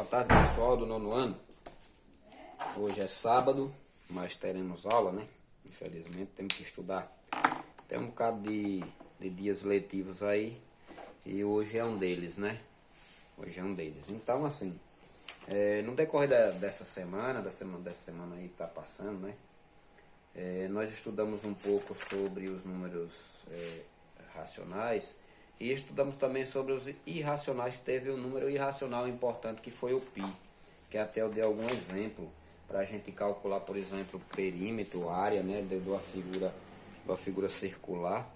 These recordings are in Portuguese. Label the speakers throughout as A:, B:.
A: tarde, pessoal do nono ano. Hoje é sábado, mas teremos aula, né? Infelizmente temos que estudar. Tem um bocado de dias letivos aí e hoje é um deles, né? Hoje é um deles. Então, assim, no decorrer dessa semana aí que tá passando, né? Nós estudamos um pouco sobre os números racionais e estudamos também sobre os irracionais. Teve um número irracional importante que foi o π, que até eu dei algum exemplo para a gente calcular, por exemplo, perímetro, área, né, de uma figura circular.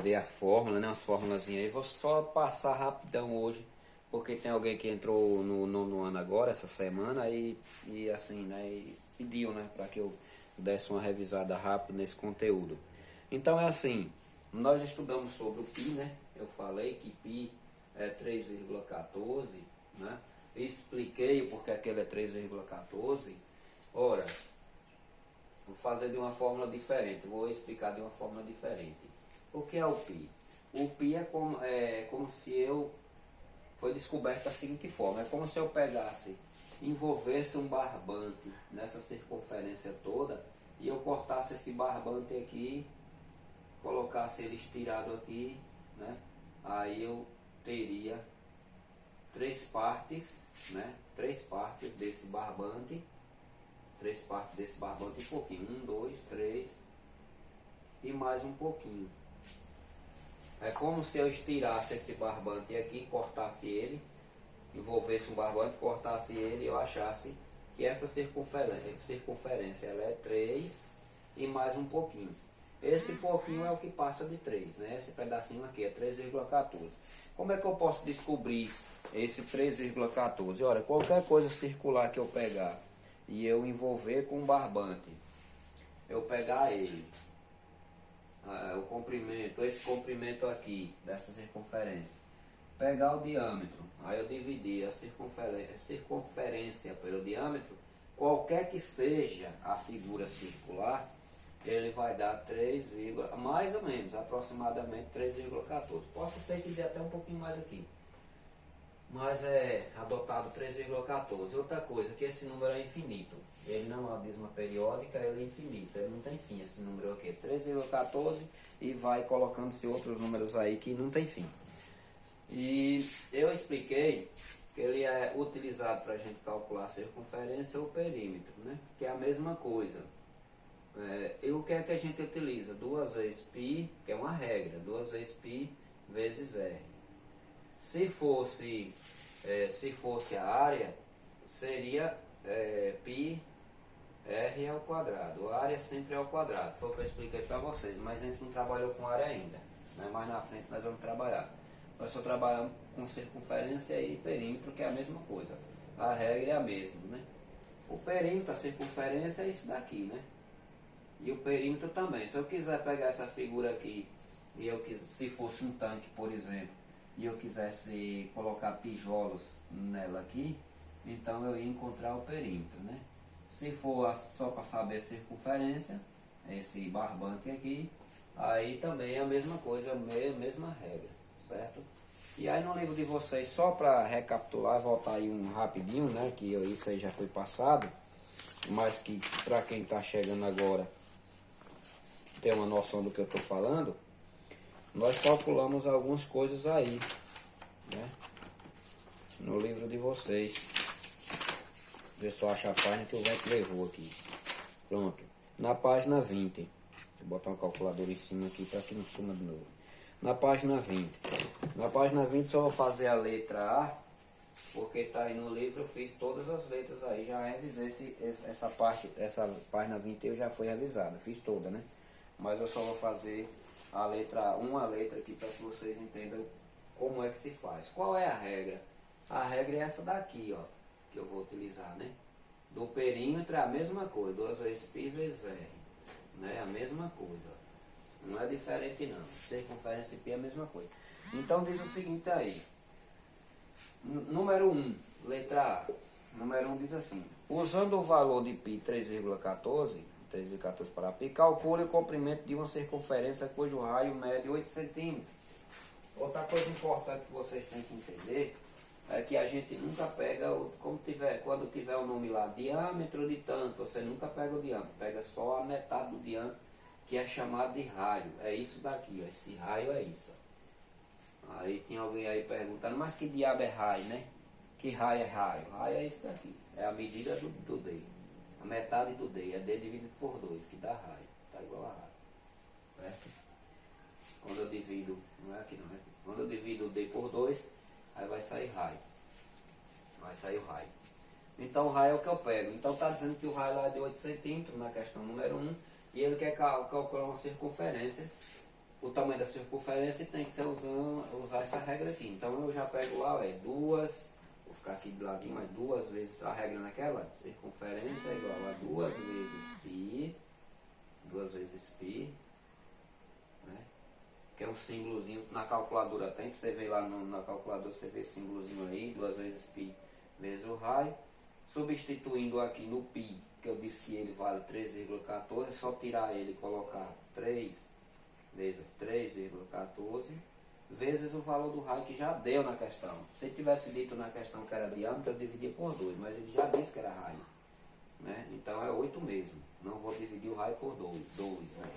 A: Dei a fórmula, né, umas fórmulas aí. Vou só passar rapidão hoje, porque tem alguém que entrou no nono ano agora, essa semana, e assim, né, e pediu, né, para que eu desse uma revisada rápida nesse conteúdo. Então é assim, nós estudamos sobre o π, né? Eu falei que π é 3,14, né? Expliquei o porquê aquele é 3,14. Ora, vou fazer de uma fórmula diferente, vou explicar de uma fórmula diferente. O que é o π? O π é como se foi descoberto da seguinte forma: é como se eu pegasse, envolvesse um barbante nessa circunferência toda e eu cortasse esse barbante aqui, colocasse ele estirado aqui, né? Aí eu teria três partes, né? Três partes desse barbante, um pouquinho, 1, 2, 3 e mais um pouquinho. É como se eu estirasse esse barbante aqui, cortasse ele, envolvesse um barbante, cortasse ele e eu achasse que essa circunferência ela é 3 e mais um pouquinho. Esse pouquinho é o que passa de 3, né? Esse pedacinho aqui é 3,14. Como é que eu posso descobrir esse 3,14? Olha, qualquer coisa circular que eu pegar e eu envolver com um barbante, eu pegar ele, o comprimento, esse comprimento aqui dessa circunferência, pegar o diâmetro, aí eu dividir a circunferência pelo diâmetro, qualquer que seja a figura circular, ele vai dar 3, mais ou menos, aproximadamente 3,14. Possa ser que dê até um pouquinho mais aqui, mas é adotado 3,14. Outra coisa, que esse número é infinito. Ele não é uma dízima periódica, ele é infinito. Ele não tem fim, esse número aqui. 3,14 e vai colocando-se outros números aí que não tem fim. E eu expliquei que ele é utilizado para a gente calcular a circunferência ou perímetro, né? Que é a mesma coisa. E o que é que a gente utiliza? 2 vezes π, que é uma regra, 2 vezes π vezes r. Se fosse a área, seria π r ao quadrado. A área sempre é ao quadrado. Foi o que eu expliquei para vocês, mas a gente não trabalhou com área ainda, né? Mais na frente nós vamos trabalhar. Nós só trabalhamos com circunferência e perímetro, que é a mesma coisa. A regra é a mesma, né? O perímetro, a circunferência é isso daqui, né? E o perímetro também. Se eu quiser pegar essa figura aqui, se fosse um tanque, por exemplo, e eu quisesse colocar tijolos nela aqui, então eu ia encontrar o perímetro, né? Se for só para saber a circunferência, esse barbante aqui, aí também é a mesma coisa, a mesma regra, certo? E aí no livro de vocês, só para recapitular, voltar aí um rapidinho, né? Que isso aí já foi passado, mas que para quem está chegando agora ter uma noção do que eu estou falando, nós calculamos algumas coisas aí, né? No livro de vocês. Deixa eu só achar a página que o vento levou aqui. Pronto. Na página 20. Vou botar um calculador em cima aqui para que não suma de novo. Na página 20. Na página 20 só vou fazer a letra A, porque está aí no livro, eu fiz todas as letras aí, já revisei essa página 20 eu já foi revisada, fiz toda, né? Mas eu só vou fazer a letra, uma letra aqui para que vocês entendam como é que se faz. Qual é a regra? A regra é essa daqui, ó, que eu vou utilizar, né? Do perímetro é a mesma coisa, 2 vezes π vezes r, né? A mesma coisa, não é diferente não. Circunferência e π é a mesma coisa. Então diz o seguinte aí, número 1, letra A. Número 1 diz assim: usando o valor de π 3,14 para π, calcule o comprimento de uma circunferência cujo raio mede 8 centímetros. Outra coisa importante que vocês têm que entender é que a gente nunca pega, quando tiver o nome lá, diâmetro de tanto, você nunca pega o diâmetro, pega só a metade do diâmetro, que é chamado de raio. É isso daqui, ó, esse raio é isso. Aí tem alguém aí perguntando, mas que diabo é raio, né? Que raio é raio? Raio é isso daqui, é a medida do D. A metade do D, é D dividido por 2, que dá raio. Tá igual a raio, certo? Quando eu divido, não é aqui não, é aqui. Quando eu divido o D por 2, aí vai sair raio. Vai sair o raio. Então o raio é o que eu pego. Então está dizendo que o raio lá é de 8 centímetros na questão número 1. E ele quer calcular uma circunferência. O tamanho da circunferência tem que ser usar essa regra aqui. Então eu já pego lá, duas. Vou ficar aqui de ladinho, mas 2 vezes a regra naquela. Circunferência é igual a 2 vezes π. 2 vezes π. Né? Que é um símbolozinho na calculadora tem. Você vê lá na calculadora, você vê esse símbolozinho aí. 2 vezes π vezes o raio. Substituindo aqui no π, que eu disse que ele vale 3,14, é só tirar ele e colocar 3 vezes 3,14 vezes o valor do raio que já deu na questão. Se ele tivesse dito na questão que era diâmetro, eu dividia por 2, mas ele já disse que era raio, né? Então é 8 mesmo. Não vou dividir o raio por 2, né?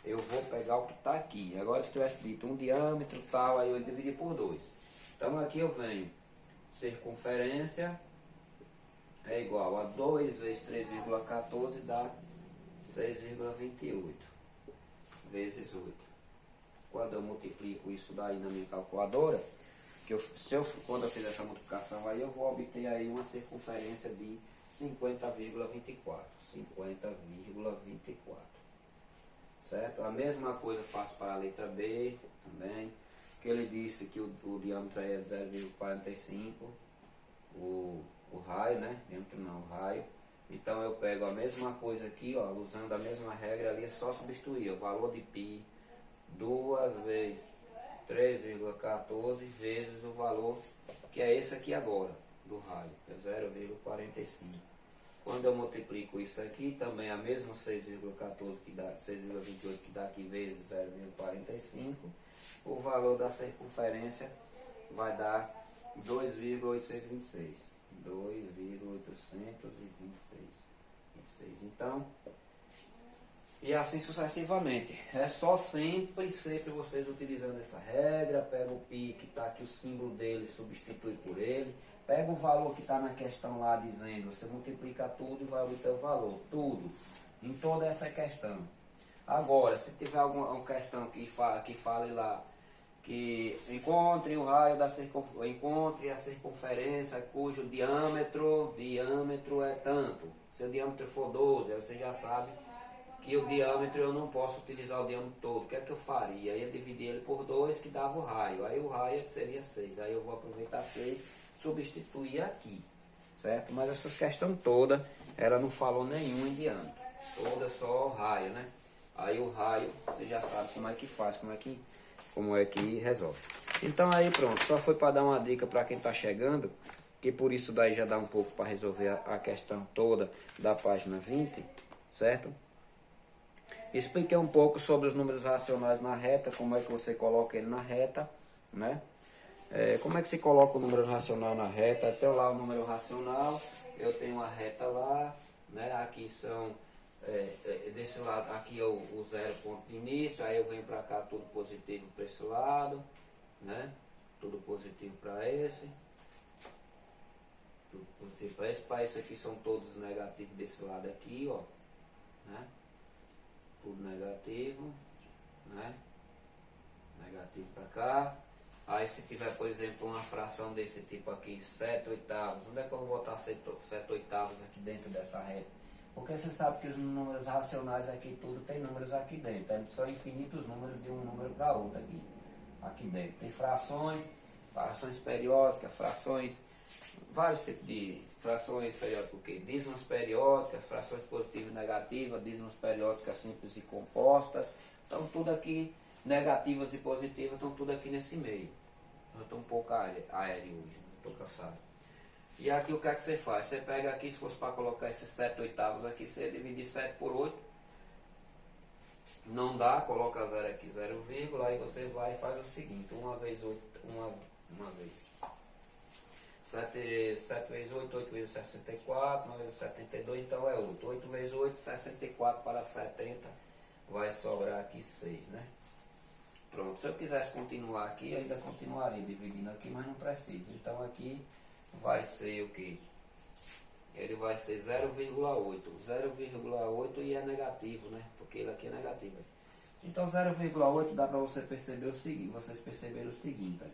A: Eu vou pegar o que está aqui. Agora se tivesse dito um diâmetro tal, aí eu dividir por 2. Então aqui eu venho circunferência é igual a 2 vezes 3,14 dá 6,28 vezes 8. Quando eu multiplico isso daí na minha calculadora, quando eu fizer essa multiplicação aí, eu vou obter aí uma circunferência de 50,24. 50,24. Certo? A mesma coisa eu faço para a letra B também, que ele disse que o diâmetro é 0,45, o raio, né? Diâmetro não, o raio. Então eu pego a mesma coisa aqui, ó, usando a mesma regra ali, é só substituir o valor de π 2 vezes 3,14 vezes o valor que é esse aqui agora, do raio, que é 0,45. Quando eu multiplico isso aqui, também a mesma 6,14 que dá 6,28 que dá aqui vezes 0,45, o valor da circunferência vai dar 2,826. 2,826. Então, e assim sucessivamente. É só sempre vocês utilizando essa regra. Pega o π que está aqui, o símbolo dele, substitui por ele. Pega o valor que está na questão lá dizendo, você multiplica tudo e vai obter o valor. Tudo. Em toda essa questão. Agora, se tiver alguma questão que fale lá, que encontre o raio encontre a circunferência cujo diâmetro é tanto. Se o diâmetro for 12, aí você já sabe que o diâmetro eu não posso utilizar o diâmetro todo. O que é que eu faria? Aí eu dividir ele por 2 que dava o raio. Aí o raio seria 6. Aí eu vou aproveitar 6 substituir aqui. Certo? Mas essa questão toda, ela não falou nenhum em diâmetro. Toda só o raio, né? Aí o raio, você já sabe como é que faz, como é que resolve. Então aí pronto, só foi para dar uma dica para quem está chegando, que por isso daí já dá um pouco para resolver a questão toda da página 20, certo? Expliquei um pouco sobre os números racionais na reta, como é que você coloca ele na reta, né? Como é que se coloca o número racional na reta? Até lá o número racional, eu tenho uma reta lá, né? Aqui são... desse lado aqui é o 0 ponto de início, aí eu venho para cá tudo positivo para esse lado, né? Tudo positivo para esse, tudo positivo para esse aqui são todos negativos desse lado aqui, ó, né? Tudo negativo, né? Negativo para cá. Aí se tiver, por exemplo, uma fração desse tipo aqui, 7 oitavos, onde é que eu vou botar 7 oitavos aqui dentro dessa reta? Porque você sabe que os números racionais aqui, tudo tem números aqui dentro. São infinitos números de um número para outro aqui dentro. Tem frações periódicas, vários tipos de frações periódicas. O quê? Dízimos periódicas, frações positivas e negativas, dízimos periódicas simples e compostas. Então tudo aqui, negativas e positivas, estão tudo aqui nesse meio. Eu estou um pouco aéreo hoje, estou cansado. E aqui o que é que você faz? Você pega aqui, se fosse para colocar esses 7 oitavos aqui, você divide 7 por 8. Não dá, coloca 0 aqui, 0, aí você vai e faz o seguinte, uma vez 8, uma vez. 7 vezes 8, 8 vezes 64, 9 vezes 72, então é 8. 8 vezes 8, 64 para 70, vai sobrar aqui 6, né? Pronto, se eu quisesse continuar aqui, eu ainda continuaria dividindo aqui, mas não precisa. Então aqui vai ser o que? Ele vai ser 0,8. 0,8 e é negativo, né? Porque ele aqui é negativo. Então 0,8 dá para você perceber o seguinte, vocês perceberam o seguinte, aí,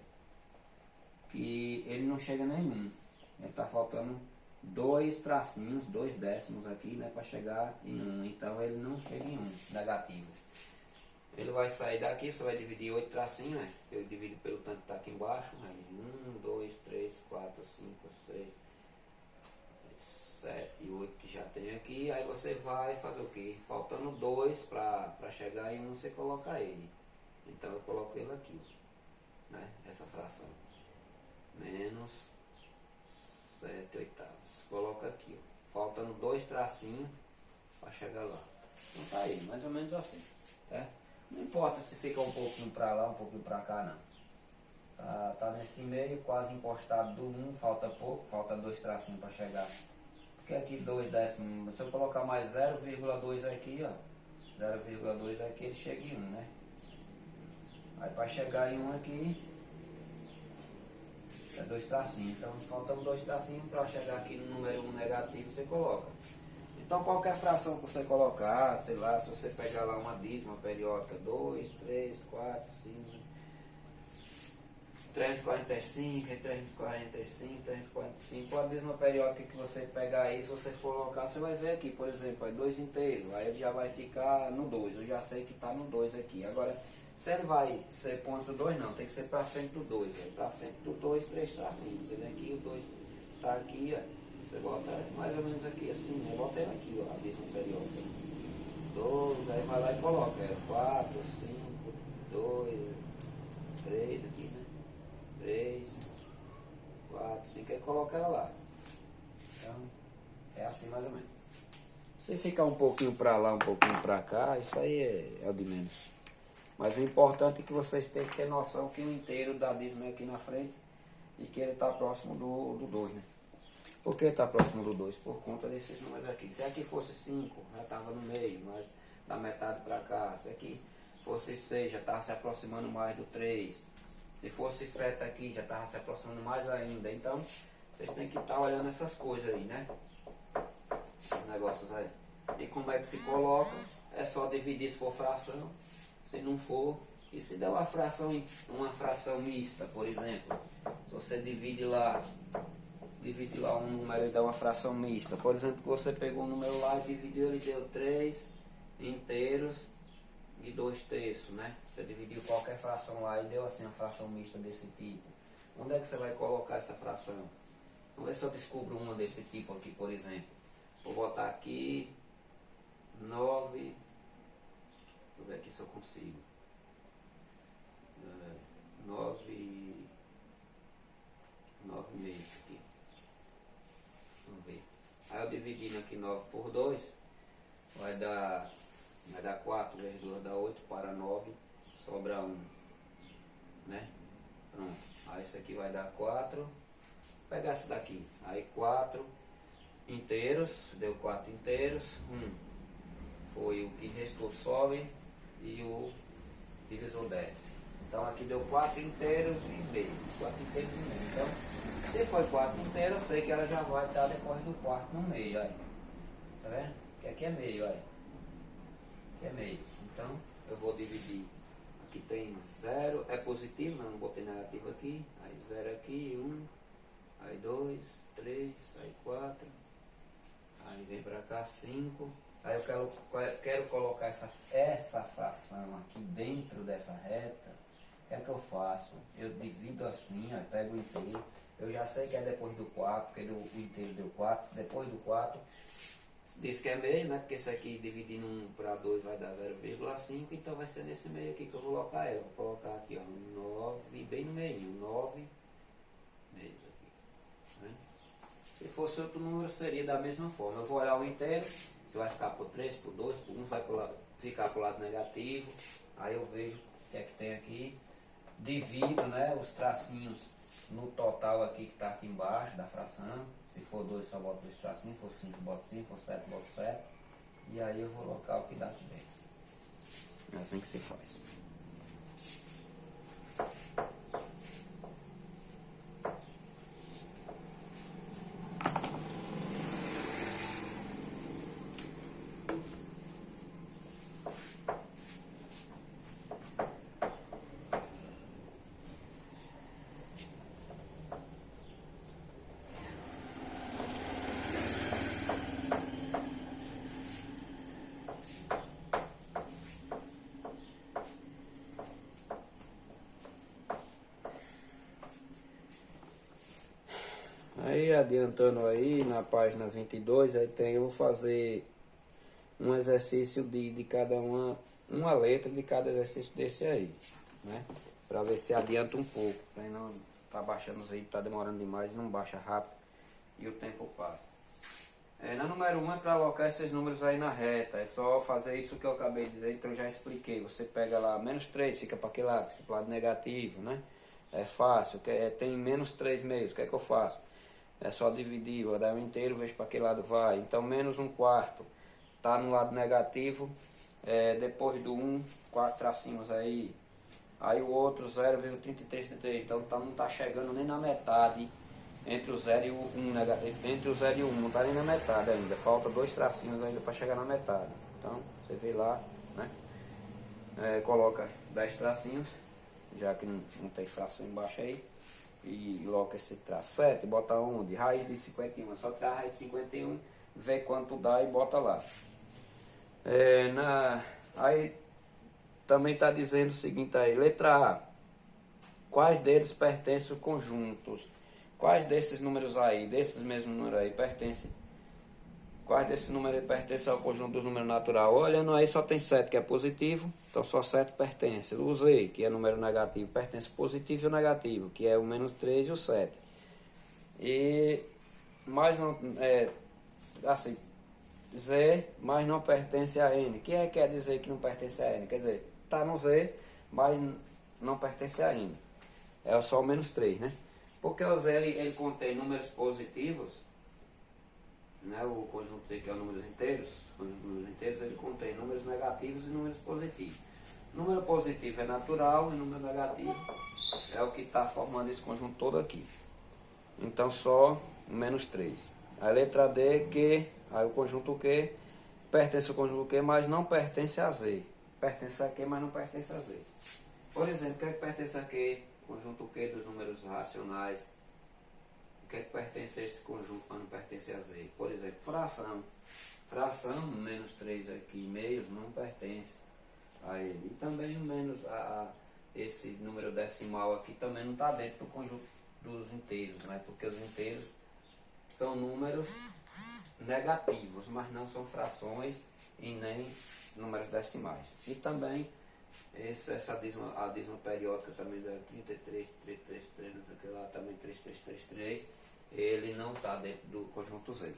A: que ele não chega a nenhum. Ele está faltando 2 tracinhos, 2 décimos aqui, né? Para chegar em 1. Então ele não chega em 1, negativo. Ele vai sair daqui, você vai dividir 8 tracinhos, né? Eu divido pelo tanto que está aqui embaixo. Aí 1, 2, 3, 4, 5, 6, 7 e 8 que já tem aqui. Aí você vai fazer o que? Faltando 2 para chegar em 1, você coloca ele. Então eu coloco ele aqui, né? Essa fração. Menos 7 oitavos. Coloca aqui, ó. Faltando 2 tracinhos para chegar lá. Então tá aí, mais ou menos assim, tá? Não importa se fica um pouquinho para lá, um pouquinho para cá, não. Tá nesse meio, quase encostado do 1, falta pouco, falta 2 tracinhos para chegar. Porque aqui 2 décimos, se eu colocar mais 0,2 aqui, ó, 0,2 aqui, ele chega em 1, né? Aí para chegar em 1 aqui, é 2 tracinhos. Então faltam 2 tracinhos para chegar aqui no número 1 negativo, você coloca. Então qualquer fração que você colocar, sei lá, se você pegar lá uma dízima periódica, 2, 3, 4, 5, 345, 345, 345, a dízima periódica que você pegar aí, se você for colocar, você vai ver aqui, por exemplo, é 2 inteiros, aí ele já vai ficar no 2, eu já sei que está no 2 aqui. Agora, se ele vai ser ponto do 2, não, tem que ser para frente do 2, aí para frente do 2, 3 tracinhos, você vem aqui, o 2 está aqui, ó. Você bota mais ou menos aqui assim, né? Bota ele aqui, ó, a dízima periódica. 2, aí vai lá e coloca. 4, 5, 2, 3 aqui, né? 3, 4, 5, aí coloca ela lá. Então, é assim mais ou menos. Se ficar um pouquinho pra lá, um pouquinho pra cá, isso aí é o de menos. Mas o importante é que vocês tenham que ter noção que o inteiro da dízima é aqui na frente e que ele está próximo do 2, né? Por que está próximo do 2? Por conta desses números aqui. Se aqui fosse 5, já estava no meio, mas da metade para cá. Se aqui fosse 6, já estava se aproximando mais do 3. Se fosse 7 aqui, já estava se aproximando mais ainda. Então, vocês têm que estar olhando essas coisas aí, né? Esses negócios aí. E como é que se coloca? É só dividir se for fração. Se não for, e se der uma fração mista, por exemplo. Se você divide lá um número e dá uma fração mista. Por exemplo, que você pegou um número lá e dividiu, ele deu 3 inteiros e 2 terços, né? Você dividiu qualquer fração lá e deu assim uma fração mista desse tipo. Onde é que você vai colocar essa fração? Vamos ver se eu descubro uma desse tipo aqui, por exemplo. Vou botar aqui 9. Deixa eu ver aqui se eu consigo. 9 meio aqui. Vamos ver. Aí eu dividindo aqui 9 por 2, vai dar 4 vezes 2 dá 8, para 9, sobra 1, né? Pronto. Aí isso aqui vai dar 4. Vou pegar esse daqui. Aí 4 inteiros, deu 4 inteiros, 1 foi o que restou, sobe, e o divisor desce. Então aqui deu 4 inteiros e meio. 4 inteiros e meio. Então, se foi 4 inteiros, eu sei que ela já vai estar depois do quarto no meio. Aí. Tá vendo? Que aqui é meio. Aí. Aqui é meio. Então, eu vou dividir. Aqui tem 0. É positivo, não botei negativo aqui. Aí 0 aqui, 1. Aí 2, 3, aí 4. Aí vem pra cá 5. Aí eu quero colocar essa fração aqui dentro dessa reta. O que é que eu faço? Eu divido assim, ó, pego o inteiro. Eu já sei que é depois do 4, porque o inteiro deu 4. Depois do 4, diz que é meio, né? Porque esse aqui dividindo 1 para 2 vai dar 0,5. Então vai ser nesse meio aqui que eu vou colocar ela. Vou colocar aqui, ó, 9, bem no meio, 9 meios aqui. Né? Se fosse outro número, seria da mesma forma. Eu vou olhar o inteiro. Se vai ficar por 3, por 2, por 1, vai ficar para o lado negativo. Aí eu vejo o que é que tem aqui. Divido, né, os tracinhos no total aqui que está aqui embaixo da fração. Se for 2, só boto 2 tracinhos, se for 5, boto 5, se for 7, boto 7. E aí eu vou colocar o que dá aqui dentro. É assim que se faz. Aí adiantando aí na página 22, aí tem, eu vou fazer um exercício de cada uma letra de cada exercício desse aí, né? Pra ver se adianta um pouco, pra não tá baixando os vídeos, tá demorando demais, não baixa rápido e o tempo passa. Na número 1 é para alocar esses números aí na reta, é só fazer isso que eu acabei de dizer, então eu já expliquei. Você pega lá, menos 3 fica para que lado? Fica para o lado negativo, né? É fácil, tem menos 3 meios, o que é que eu faço? É só dividir, vou dar um inteiro, vejo para que lado vai. Então menos 1/4 tá no lado negativo, depois do 1, 4 tracinhos aí. Aí o outro 0,3333, então não tá chegando nem na metade entre o 0 e o 1, entre o 0 e o 1, não tá nem na metade ainda, falta 2 tracinhos ainda para chegar na metade. Então você vê lá, né? Coloca 10 tracinhos, já que não tem fração embaixo aí. E coloca esse traço 7, bota onde? Raiz de 51, é só tirar a raiz de 51, vê quanto dá e bota lá. Aí também está dizendo o seguinte aí, letra A, quais deles pertencem aos conjuntos? Quais desses números aí, desses mesmos números aí, quais desses números aí pertencem ao conjunto dos números naturais? Olhando aí só tem 7 que é positivo, então só 7 pertence. O Z, que é número negativo, pertence ao positivo e o negativo, que é o menos 3 e o 7. Mas não, assim, Z, mas não pertence a N. O que quer dizer que não pertence a N? Quer dizer, está no Z, mas não pertence a N. É só o menos 3, né? Porque o Z ele contém números positivos, né? O conjunto Z, que é o números inteiros, ele contém números negativos e números positivos. Número positivo é natural e número negativo é o que está formando esse conjunto todo aqui. Então só o menos 3. A letra D, Q, aí o conjunto Q pertence ao conjunto Q, mas não pertence a Z. Pertence a Q, mas não pertence a Z. Por exemplo, o que é que pertence a Q? Conjunto Q dos números racionais. O que é que pertence a esse conjunto, mas não pertence a Z? Por exemplo, fração. Fração, menos 3 aqui, meios, não pertence a ele. E também menos esse número decimal aqui também não está dentro do conjunto dos inteiros, né? Porque os inteiros são números negativos, mas não são frações e nem números decimais. E também essa dízima periódica também 033, 333, não sei o que lá, também 3333, ele não está dentro do conjunto Z.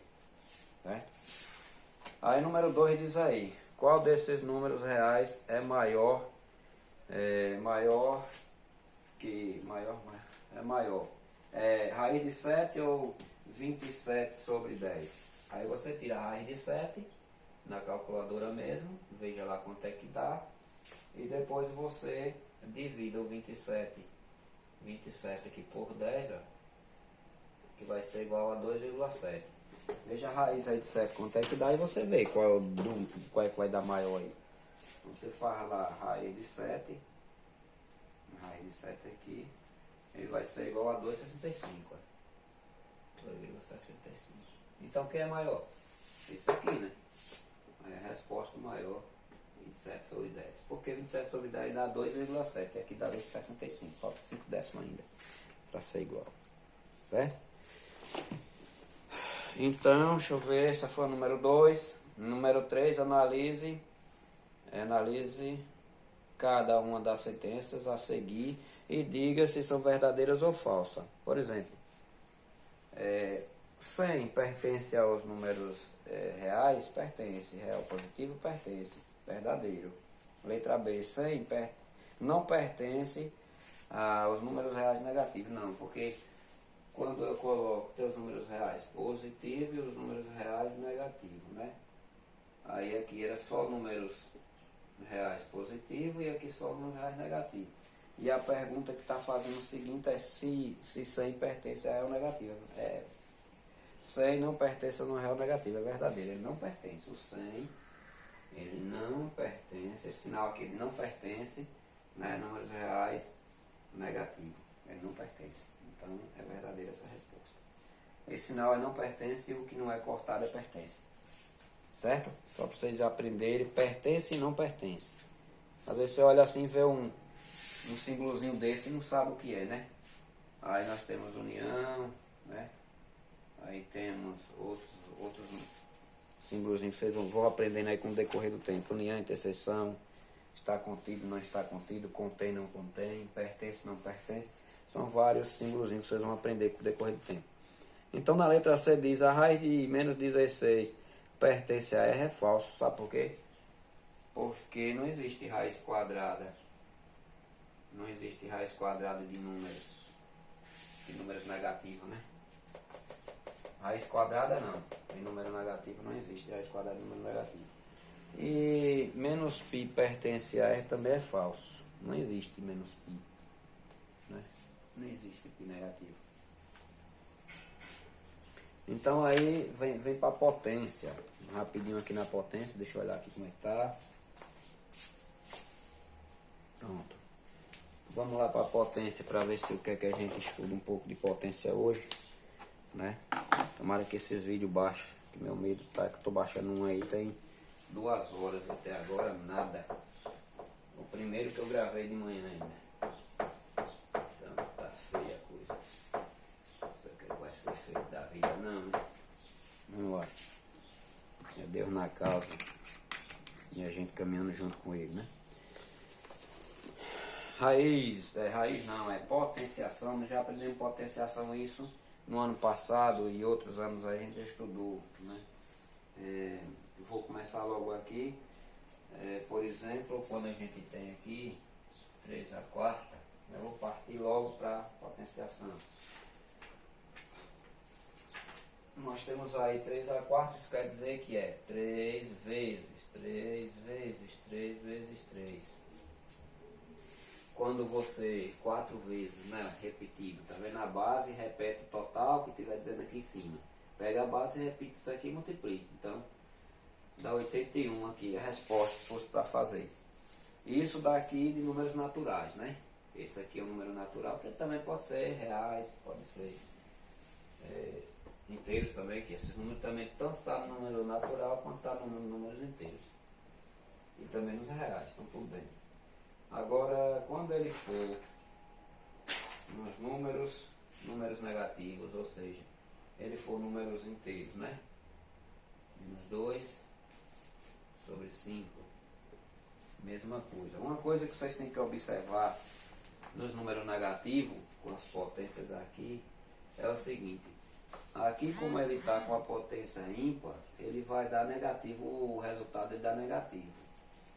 A: Certo? Aí número 2 diz aí, qual desses números reais é maior raiz de 7 ou 27 sobre 10? Aí você tira a raiz de 7 na calculadora mesmo, veja lá quanto é que dá, e depois você divida o 27 aqui por 10, ó, que vai ser igual a 2,7. Veja a raiz aí de 7 quanto é que dá e você vê qual é que vai dar maior aí. Então você faz lá a raiz de 7 aqui, ele vai ser igual a 2,65. 2,65. Então quem é maior? Esse aqui, né? Aí a resposta maior, 27 sobre 10. Porque 27 sobre 10 dá 2,7. E aqui dá 2,65. Falta 5 décimos ainda para ser igual. Certo? Então, deixa eu ver. Essa foi o número 2. Número 3, analise cada uma das sentenças a seguir e diga se são verdadeiras ou falsas. Por exemplo, 100 pertence aos números reais? Pertence. Real positivo? Pertence. Verdadeiro. Letra B, 100 não pertence os números reais negativos, não, porque quando eu coloco os números reais positivos e os números reais negativos, né? Aí aqui era só números reais positivos e aqui só números reais negativos. E a pergunta que está fazendo o seguinte é se 100 pertence a real negativa. 100 não pertence a real negativa, é verdadeiro, ele não pertence. O 100, ele não pertence, esse sinal aqui ele não pertence, né, números reais negativos, ele não pertence. Então é verdadeira essa resposta. Esse sinal é não pertence e o que não é cortado é pertence. Certo? Só para vocês aprenderem, pertence e não pertence. Às vezes você olha assim e vê um símbolozinho desse e não sabe o que é, né? Aí nós temos união, né? Aí temos outros símbolozinhos que vocês vão aprendendo aí com o decorrer do tempo. União, interseção, está contido, não está contido, contém, não contém, pertence, não pertence. São vários símbolozinhos que vocês vão aprender com o decorrer do tempo. Então na letra C diz, a raiz de menos 16 pertence a R, é falso. Sabe por quê? Porque não existe raiz quadrada. Não existe raiz quadrada de números negativos, né? Raiz quadrada não. Em número negativo não existe raiz quadrada de número negativo. E menos π pertence a R também é falso. Não existe menos π. Né? Não existe π negativo. Então aí vem para a potência. Rapidinho aqui na potência. Deixa eu olhar aqui como é que tá. Pronto. Vamos lá para a potência para ver se o que é que a gente estuda um pouco de potência hoje, né? Tomara que esses vídeos baixem, que meu medo tá que eu tô baixando um aí tem 2 horas até agora, nada. O primeiro que eu gravei de manhã ainda. Então tá feia a coisa. Isso aqui vai ser feito da vida não, né? Vamos lá. É Deus na causa e a gente caminhando junto com ele, né? Raiz não, é potenciação. Nós já aprendemos potenciação isso no ano passado e outros anos a gente já estudou, né? Eu vou começar logo aqui. Por exemplo, quando a gente tem aqui 3 a quarta, eu vou partir logo para potenciação. Nós temos aí 3 a quarta, isso quer dizer que é 3 vezes 3 vezes 3 vezes 3. Quando você 4 vezes, né, repetido, tá vendo a base, repete o total que estiver dizendo aqui em cima. Pega a base e repite isso aqui e multiplica. Então, dá 81 aqui, a resposta, se fosse para fazer. Isso daqui de números naturais, né? Esse aqui é um número natural, que também pode ser reais, pode ser inteiros também, que esses números também tanto estão no número natural quanto estão no números inteiros. E também nos reais, então tudo bem. Agora, quando ele for nos números negativos, ou seja, ele for números inteiros, né? Menos 2 sobre 5, mesma coisa. Uma coisa que vocês têm que observar nos números negativos, com as potências aqui, é o seguinte. Aqui, como ele está com a potência ímpar, ele vai dar negativo, o resultado ele dá negativo.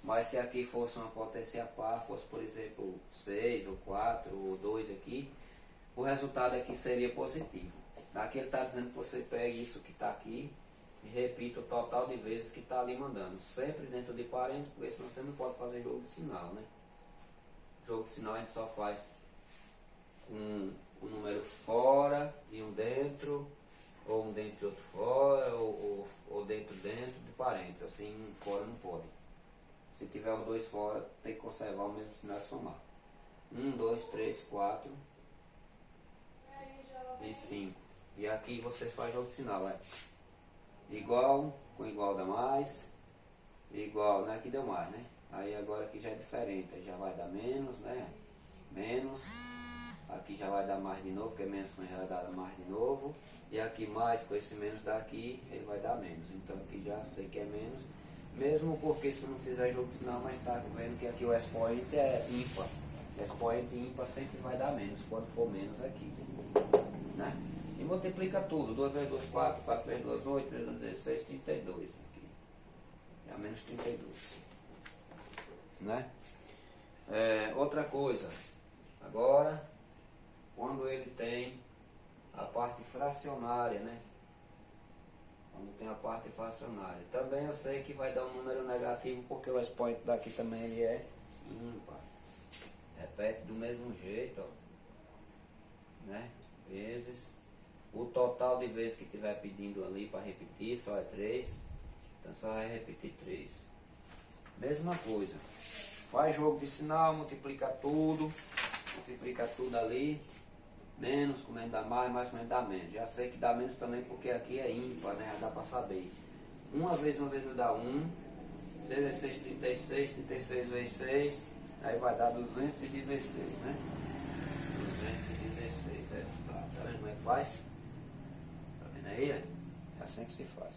A: Mas se aqui fosse uma potência par, fosse por exemplo 6 ou 4 ou 2 aqui, o resultado aqui seria positivo. Aqui ele está dizendo que você pegue isso que está aqui e repita o total de vezes que está ali mandando. Sempre dentro de parênteses, porque senão você não pode fazer jogo de sinal, né? Jogo de sinal a gente só faz com o número fora e um dentro, ou um dentro e outro fora, ou dentro de parênteses. Assim, fora não pode. Se tiver os dois fora, tem que conservar o mesmo sinal e somar. 1, 2, 3, 4 e 5. E aqui vocês fazem outro sinal, igual, com igual dá mais, igual, né? Aqui deu mais, né? Aí agora aqui já é diferente, aí já vai dar menos, né? Menos, aqui já vai dar mais de novo, porque menos com já vai dar mais de novo. E aqui mais, com esse menos daqui, ele vai dar menos. Então aqui já sei que é menos. Mesmo porque se não fizer jogo de sinal, mas está vendo que aqui o expoente é ímpar. Expoente ímpar sempre vai dar menos, quando for menos aqui. Né? E multiplica tudo. 2 vezes 2, 4, 4 vezes 2, 8, 3 vezes 16, 32. Aqui. É menos 32. Né? Outra coisa. Agora, quando ele tem a parte fracionária, né? Quando tem a parte fracionária. Também eu sei que vai dar um número negativo, porque o expoente daqui também ele é ímpar. Repete do mesmo jeito, ó, né? Vezes. O total de vezes que estiver pedindo ali para repetir só é 3. Então só vai repetir 3. Mesma coisa. Faz jogo de sinal, multiplica tudo ali. Menos com menos dá mais, mais com menos dá menos. Já sei que dá menos também porque aqui é ímpar, né? Já dá para saber. Uma vez me dá 1. 6 vezes 6, 36. 36 vezes 6. Aí vai dar 216, né? 216 resultado. Tá vendo como é que faz? Tá vendo aí? É assim que se faz.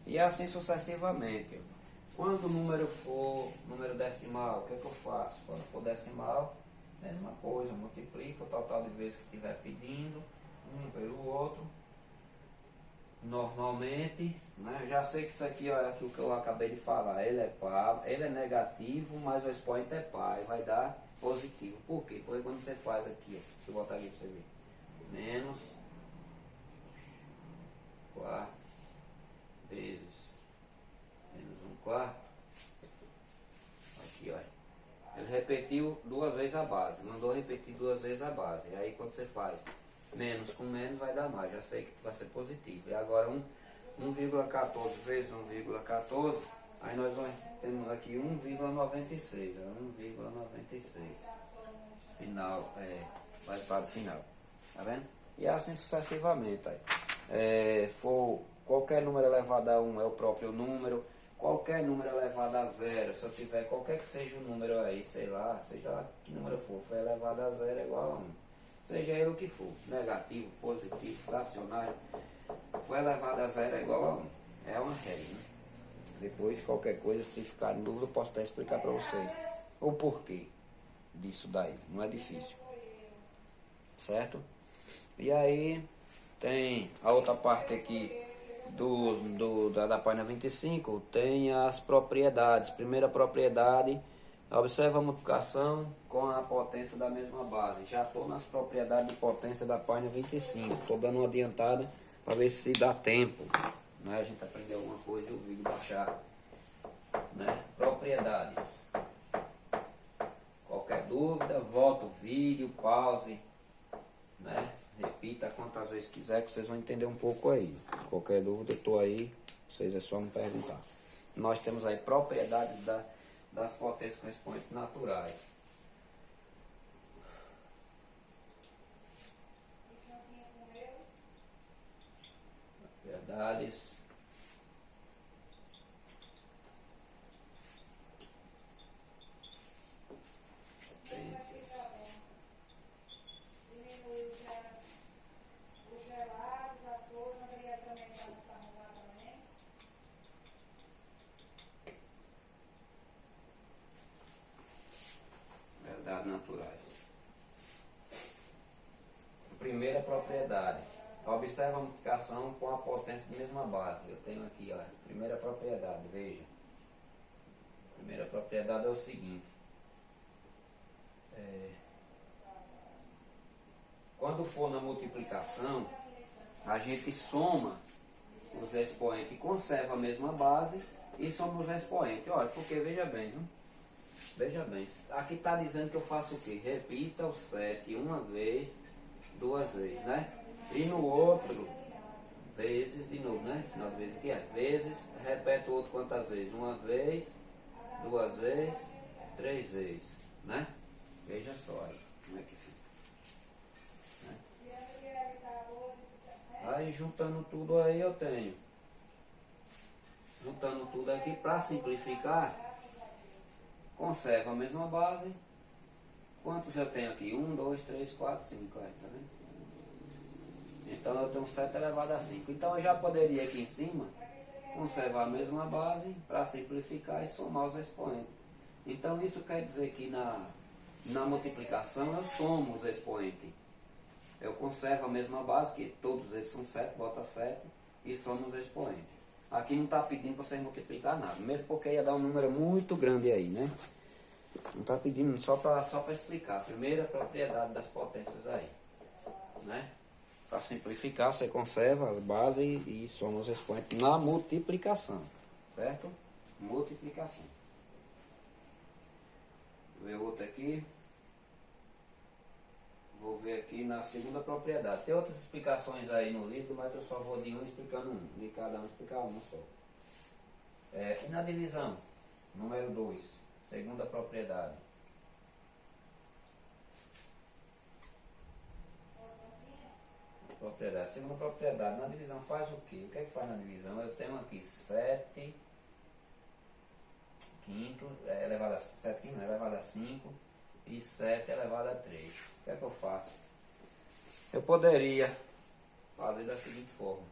A: E assim sucessivamente. Quando o número for número decimal, o que é que eu faço? Quando for decimal, mesma coisa, multiplica o total de vezes que estiver pedindo, um pelo outro. Normalmente, né, já sei que isso aqui ó, é aquilo que eu acabei de falar, ele é par, ele é negativo, mas o expoente é par, e vai dar positivo. Por quê? Porque quando você faz aqui, ó, deixa eu botar aqui para você ver, menos 4 vezes menos 1/4, aqui ó, ele repetiu 2 vezes a base, mandou repetir 2 vezes a base. E aí quando você faz menos com menos vai dar mais, já sei que vai ser positivo. E agora 1,14 vezes 1,14, aí nós temos aqui 1,96, 1,96. Final, vai para o final, tá vendo? E assim sucessivamente. Aí. For qualquer número elevado a 1 é o próprio número. Qualquer número elevado a 0, se eu tiver qualquer que seja o número aí, sei lá, seja lá que número for elevado a 0 é igual a 1. Seja ele o que for, negativo, positivo, fracionário, foi elevado a 0 é igual a 1. É uma regra, né? Depois, qualquer coisa, se ficar em dúvida, eu posso até explicar para vocês o porquê disso daí. Não é difícil. Certo? E aí, tem a outra parte aqui da página 25, tem as propriedades. Primeira propriedade, observa a multiplicação com a potência da mesma base. Já estou nas propriedades de potência da página 25. Estou dando uma adiantada para ver se dá tempo, né? A gente aprendeu alguma coisa e o vídeo baixar, né? Propriedades. Qualquer dúvida, volta o vídeo, pause, né? Repita quantas vezes quiser, que vocês vão entender um pouco aí. Qualquer dúvida, eu estou aí, vocês é só me perguntar. Nós temos aí propriedades das potências com expoentes naturais. Propriedades naturais. Primeira propriedade. Observa a multiplicação com a potência da mesma base. Eu tenho aqui, ó, primeira propriedade, veja. Primeira propriedade é o seguinte. Quando for na multiplicação, a gente soma os expoentes e conserva a mesma base e soma os expoentes. Olha, porque veja bem, viu? Veja bem, aqui está dizendo que eu faço o quê? Repita o 7 uma vez, 2 vezes, né? E no outro, vezes de novo, né? Sinal de vezes aqui é vezes, repete o outro quantas vezes? Uma vez, 2 vezes, 3 vezes, né? Veja só aí, como é que fica. Né? Aí juntando tudo aí eu tenho. Juntando tudo aqui para simplificar. Conserva a mesma base. Quantos eu tenho aqui? 1, 2, 3, 4, 5. Tá vendo? Então eu tenho 7 elevado a 5. Então eu já poderia aqui em cima conservar a mesma base para simplificar e somar os expoentes. Então isso quer dizer que na multiplicação eu somo os expoentes. Eu conservo a mesma base, que todos eles são 7, bota 7 e somo os expoentes. Aqui não está pedindo para vocês multiplicar nada, mesmo porque ia dar um número muito grande aí, né? Não está pedindo só para explicar. A primeira propriedade das potências aí, né? Para simplificar, você conserva as bases e soma os expoentes na multiplicação, certo? Multiplicação. Vou ver outra aqui. Vou ver aqui na segunda propriedade. Tem outras explicações aí no livro, mas eu só vou de um explicando um. De cada um explicar um só. E na divisão, número 2, segunda propriedade. Propriedade. Segunda propriedade. Na divisão faz o quê? O que é que faz na divisão? Eu tenho aqui 7 quinto elevado a 7 quinto, elevado a 5 e 7 elevado a 3. O que é que eu faço? Eu poderia fazer da seguinte forma: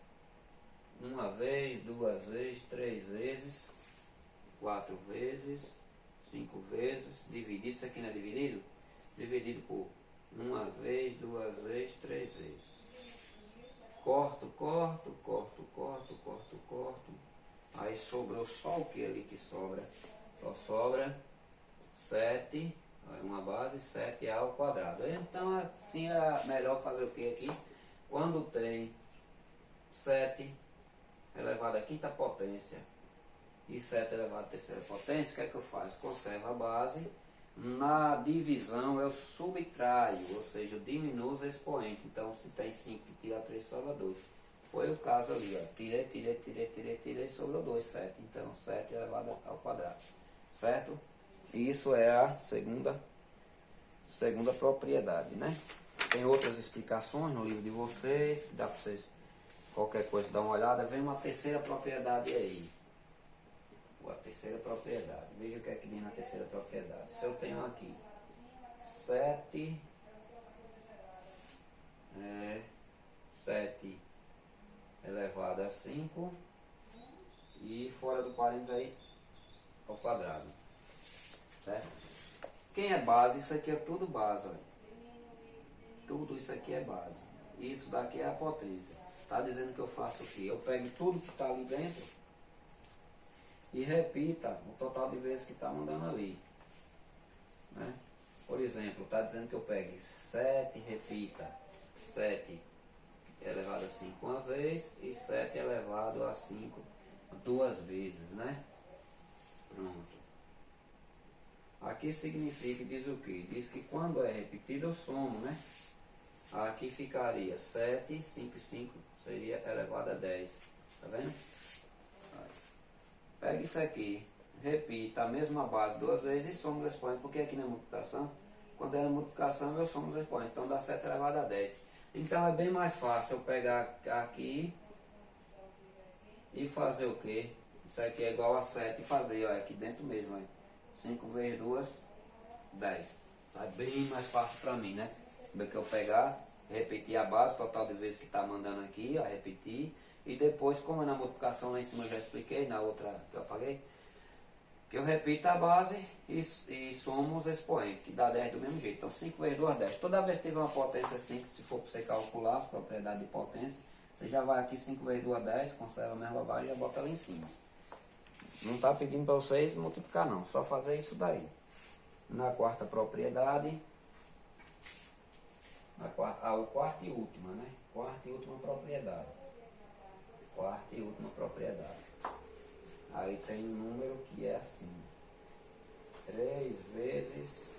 A: uma vez, duas vezes, 3 vezes, 4 vezes, 5 vezes, dividido, isso aqui não é dividido? Dividido por uma vez, duas vezes, 3 vezes. Corto, corto, corto, corto, corto, corto. Aí sobrou só o que ali que sobra? Só sobra 7, uma base, 7 ao quadrado. Então assim é melhor fazer o que aqui? Quando tem 7 elevado à quinta potência e 7 elevado à terceira potência, o que é que eu faço? Conservo a base. Na divisão eu subtraio, ou seja, eu diminuo os expoentes. Então se tem 5 que tira 3 sobra 2. Foi o caso ali, ó. Tirei, sobrou 2, 7. Então 7 elevado ao quadrado. Certo? Isso é a segunda propriedade, né? Tem outras explicações no livro de vocês, que dá para vocês, qualquer coisa, dar uma olhada. Vem uma terceira propriedade aí. A terceira propriedade. Veja o que é que diz na terceira propriedade. Se eu tenho aqui 7 elevado a 5 e fora do parênteses aí ao quadrado. Certo? Quem é base? Isso aqui é tudo base. Olha. Tudo isso aqui é base. Isso daqui é a potência. Está dizendo que eu faço o quê? Eu pego tudo que está ali dentro e repita o total de vezes que está mandando ali. Né? Por exemplo, está dizendo que eu pegue 7, repita 7 elevado a 5 uma vez e 7 elevado a 5 duas vezes, né? Pronto. Aqui significa, diz o que? Diz que quando é repetido eu somo, né? Aqui ficaria 7, 5 e 5 seria elevado a 10. Tá vendo? Pega isso aqui, repita a mesma base duas vezes e soma os expoentes, porque aqui na multiplicação, quando é na multiplicação eu somo os expoentes, então dá 7 elevado a 10. Então é bem mais fácil eu pegar aqui e fazer o quê? Isso aqui é igual a 7 e fazer, ó, aqui dentro mesmo, ó, 5 vezes 2, 10. É bem mais fácil para mim, né? Do que eu pegar, repetir a base, total de vezes que está mandando aqui, ó, repetir. E depois, como é na multiplicação lá em cima eu já expliquei, na outra que eu apaguei, que eu repito a base e somo os expoentes, que dá 10 do mesmo jeito. Então 5 vezes 2, 10. Toda vez que tiver uma potência 5, se for para você calcular as propriedades de potência, você já vai aqui 5 vezes 2, 10, conserva a mesma base e já bota lá em cima. Não está pedindo para vocês multiplicar não, só fazer isso daí. Na quarta propriedade, o quarta e última, né? Quarta e última propriedade. Quarta e última propriedade. Aí tem um número que é assim: 3 vezes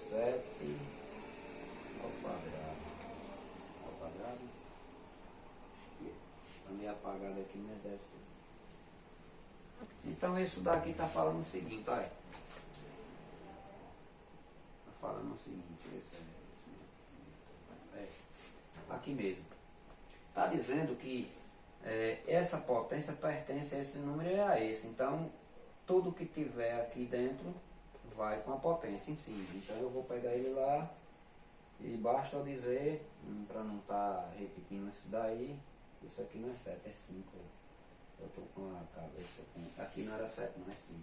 A: 7 ao quadrado. Ao quadrado? Acho que está meio apagado aqui, mas deve ser. Então isso daqui está falando o seguinte, olha. Está falando o seguinte, aqui mesmo. Está dizendo que essa potência pertence a esse número e a esse. Então, tudo que tiver aqui dentro vai com a potência em cima. Então, eu vou pegar ele lá e basta eu dizer, para não estar repetindo isso daí, isso aqui não é 7, é 5. Eu estou com a cabeça com... Aqui não era 7, não é 5.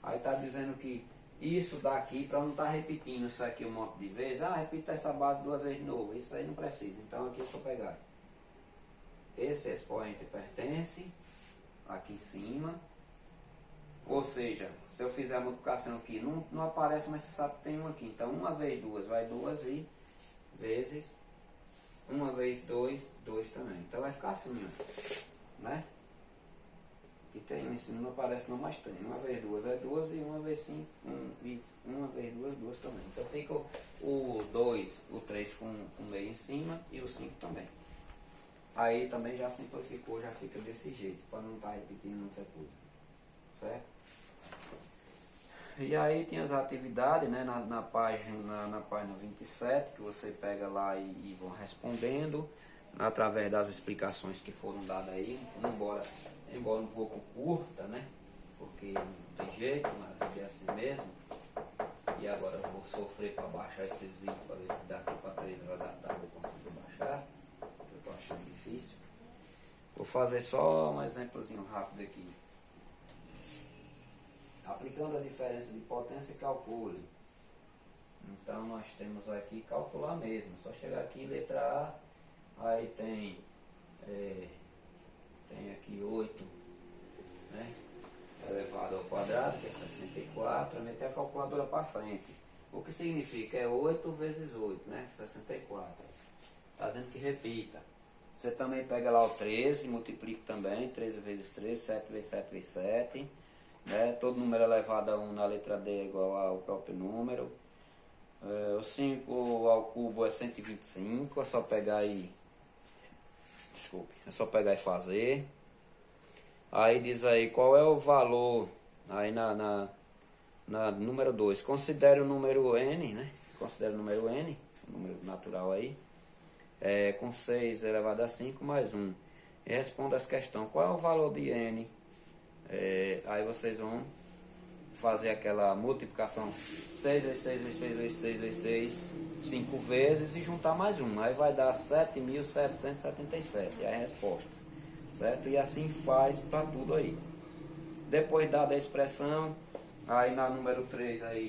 A: Aí está dizendo que isso daqui, para não estar repetindo isso aqui um monte de vezes, repita essa base 2 vezes de novo. Isso aí não precisa. Então, aqui eu vou pegar. Esse expoente pertence aqui em cima, Ou seja, se eu fizer a multiplicação aqui, não aparece, mas você sabe que tem um aqui. Então 1 vezes 2 vai 2 e vezes 1 vezes 2, 2 também. Então vai ficar assim, ó, né? Aqui tem isso, não aparece não, mas tem. 1 vezes 2 é 2 e 1 vezes 5, 1 vezes 2, 2 também. Então fica o 2, o 3 com meio em cima e o 5 também. Aí também já simplificou, já fica desse jeito, para não estar repetindo muita coisa. Certo? E aí tem as atividades, né, na página 27, que você pega lá e vão respondendo, através das explicações que foram dadas aí, embora um pouco curta, né, porque não tem jeito, mas a vida é assim mesmo. E agora eu vou sofrer para baixar esses vídeos, para ver se daqui para 3 horas da tarde eu consigo baixar. Eu estou achando difícil. Vou fazer só um exemplozinho rápido aqui. Aplicando a diferença de potência, calcule. Então nós temos aqui calcular mesmo. Só chegar aqui, letra A, aí tem aqui 8, né, elevado ao quadrado, que é 64, meter a calculadora para frente. O que significa? É 8 vezes 8, né, 64. Está dizendo que repita. Você também pega lá o 13, multiplica também, 13 vezes 13, 7 vezes 7 vezes 7. Né? Todo número elevado a 1 na letra D é igual ao próprio número. O 5 ao cubo é 125, é só pegar e... Desculpe, é só pegar e fazer. Aí diz aí qual é o valor, aí na número 2, considere o número N, né? Considere o número N, o número natural aí, com 6 elevado a 5 mais 1. E responda essa questão, qual é o valor de N? Aí vocês vão fazer aquela multiplicação 6 vezes 6 vezes 6 vezes 6 vezes 6 5 vezes e juntar mais 1. Aí vai dar 7.777. É a resposta. Certo? E assim faz para tudo aí. Depois dada a expressão, aí na número 3 aí